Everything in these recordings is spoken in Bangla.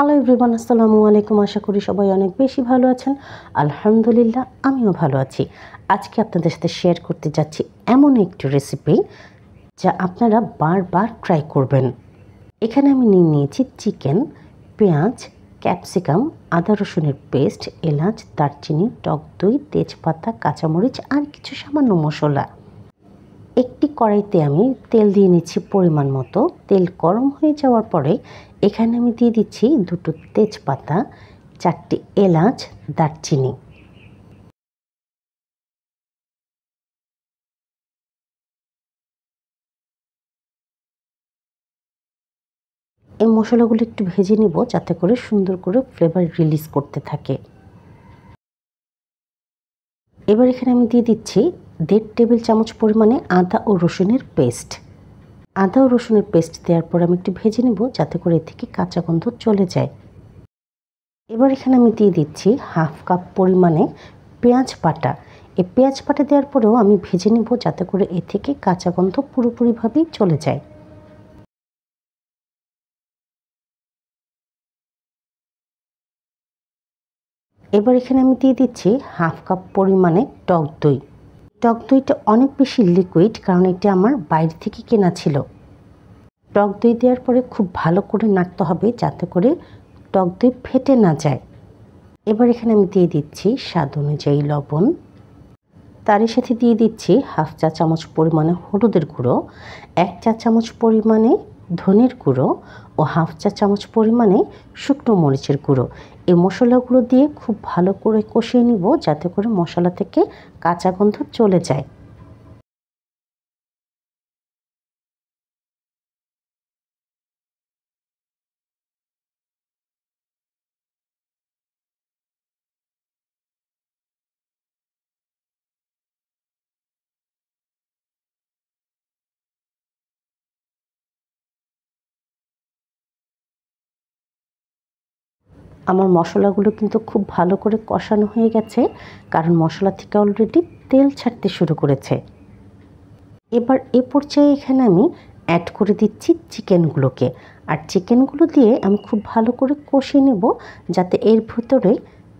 হ্যালো এভরিওয়ান, আসসালামু আলাইকুম। আশা করি সবাই অনেক বেশি ভালো আছেন। আলহামদুলিল্লাহ, আমিও ভালো আছি। আজকে আপনাদের সাথে শেয়ার করতে যাচ্ছি এমন একটি রেসিপি যা আপনারা বারবার ট্রাই করবেন। এখানে আমি নিয়েছি চিকেন, পেঁয়াজ, ক্যাপসিকাম, আদা রসুনের পেস্ট, এলাচ, দারচিনি, টক দই, তেজপাতা, কাঁচামরিচ আর কিছু সামান্য মশলা। একটি কড়াইতে আমি তেল দিয়ে নিচ্ছি পরিমাণ মতো। তেল গরম হয়ে যাওয়ার পরে এখানে আমি দিয়ে দিচ্ছি 2টো তেজপাতা, 4টি এলাচ, দারচিনি। এই মশলাগুলো একটু ভেজে নিব যাতে করে সুন্দর করে ফ্লেভার রিলিজ করতে থাকে। এবার এখানে আমি দিয়ে দিচ্ছি 1.5 টেবিল চামচ পরিমাণে আদা ও রসুনের পেস্ট। আদা ও রসুনের পেস্ট দেওয়ার পর আমি একটু ভেজে নিব যাতে করে এ থেকে কাঁচা গন্ধ চলে যায়। এবার এখানে আমি দিয়ে দিচ্ছি 1/2 কাপ পরিমাণে পেঁয়াজ বাটা। এই পেঁয়াজ বাটা দেওয়ার পরেও আমি ভেজে নিব যাতে করে এ থেকে কাঁচা গন্ধ পুরোপুরিভাবেই চলে যায়। এবার এখানে আমি দিয়ে দিচ্ছি 1/2 কাপ পরিমাণে টক দই। টক দইটা অনেক বেশি লিকুইড, কারণ এটা আমার বাইরে থেকে কেনা ছিল। টক দই দেওয়ার পরে খুব ভালো করে নাড়তে হবে যাতে করে টক দই ফেটে না যায়। এবার এখানে আমি দিয়ে দিচ্ছি স্বাদ অনুযায়ী লবণ। তারই সাথে দিয়ে দিচ্ছি 1/2 চা চামচ পরিমাণে হলুদের গুঁড়ো, 1 চা চামচ পরিমাণে ধনের গুঁড়ো ও 1/2 চা চামচ পরিমাণে শুকনো মরিচের গুঁড়ো। এই মশলাগুলো দিয়ে খুব ভালো করে কষিয়ে নিব যাতে করে মশলা থেকে কাঁচা গন্ধ চলে যায়। আমার মশলাগুলো কিন্তু খুব ভালো করে কষানো হয়ে গেছে, কারণ মশলা থেকে অলরেডি তেল ছাড়তে শুরু করেছে। এবার এ পর্যায়ে এখানে আমি অ্যাড করে দিচ্ছি চিকেনগুলোকে। আর চিকেনগুলো দিয়ে আমি খুব ভালো করে কষিয়ে নেব যাতে এর ভিতরে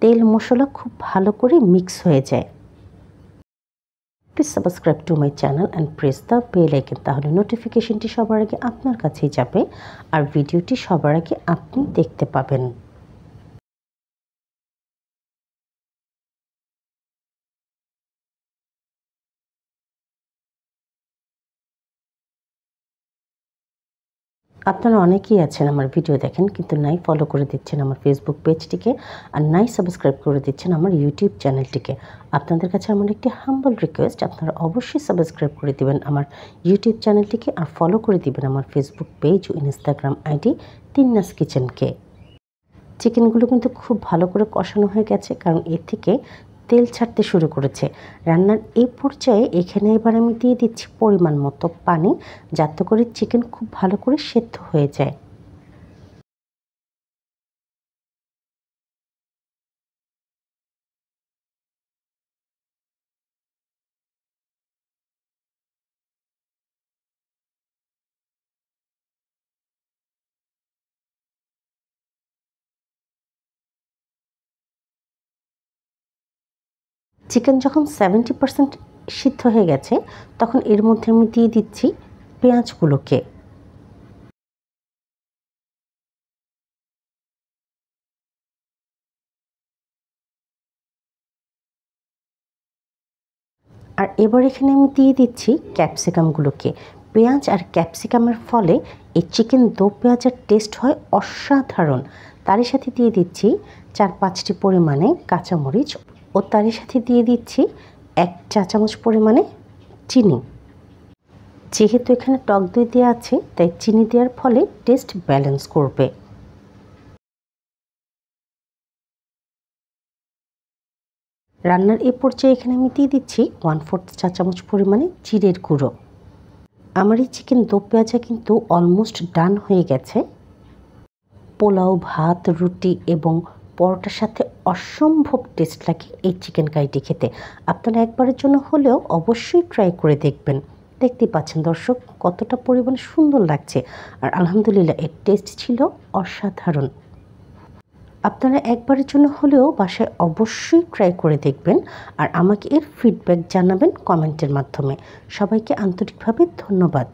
তেল মশলা খুব ভালো করে মিক্স হয়ে যায়। Please subscribe to my channel and press the bell icon, তাহলে নোটিফিকেশনটি সবার আগে আপনার কাছেই যাবে আর ভিডিওটি সবার আগে আপনি দেখতে পাবেন। আপনারা অনেকেই আছেন আমার ভিডিও দেখেন কিন্তু নাই ফলো করে দিচ্ছেন আমার ফেসবুক পেজটিকে, আর নাই সাবস্ক্রাইব করে দিচ্ছেন আমার ইউটিউব চ্যানেলটিকে। আপনাদের কাছে আমার একটি হাম্বল রিকোয়েস্ট, আপনারা অবশ্যই সাবস্ক্রাইব করে দিবেন আমার ইউটিউব চ্যানেলটিকে আর ফলো করে দিবেন আমার ফেসবুক পেজ ও ইনস্টাগ্রাম আইডি তিন্নাস কিচেনকে। চিকেনগুলো কিন্তু খুব ভালো করে কষানো হয়ে গেছে, কারণ এর থেকে তেল ছাড়তে শুরু করেছে। রান্নার এই পর্যায়ে এখানে এবার আমি দিয়ে দিচ্ছি পরিমাণ মতো পানি, যাতে করে চিকেন খুব ভালো করে সেদ্ধ হয়ে যায়। চিকেন যখন 70% সিদ্ধ হয়ে গেছে তখন এর মধ্যে আমি দিয়ে দিচ্ছি পেঁয়াজগুলোকে। আর এবার এখানে আমি দিয়ে দিচ্ছি ক্যাপসিকামগুলোকে। পেঁয়াজ আর ক্যাপসিকামের ফলে এই চিকেন দো পেঁয়াজের টেস্ট হয় অসাধারণ। তারই সাথে দিয়ে দিচ্ছি 4-5টি পরিমাণে কাঁচামরিচ ও তারই সাথে দিয়ে দিচ্ছি 1 চা চামচ পরিমাণে চিনি। যেহেতু এখানে টক দই দেওয়া আছে তাই চিনি দেওয়ার ফলে টেস্ট ব্যালেন্স করবে। রান্নার এ পর্যায়ে এখানে আমি দিয়ে দিচ্ছি 1/4 চা চামচ পরিমাণে জিরের গুঁড়ো। আমার এই চিকেন দো পেঁয়াজা কিন্তু অলমোস্ট ডান হয়ে গেছে। পোলাও, ভাত, রুটি এবং পরোটার সাথে অসম্ভব টেস্ট লাগে এই চিকেন কারিটি খেতে। আপনারা একবারের জন্য হলেও অবশ্যই ট্রাই করে দেখবেন। দেখতেই পাচ্ছেন দর্শক কতটা পরিমাণে সুন্দর লাগছে, আর আলহামদুলিল্লাহ এর টেস্ট ছিল অসাধারণ। আপনারা একবারের জন্য হলেও বাসায় অবশ্যই ট্রাই করে দেখবেন আর আমাকে এর ফিডব্যাক জানাবেন কমেন্টের মাধ্যমে। সবাইকে আন্তরিকভাবে ধন্যবাদ।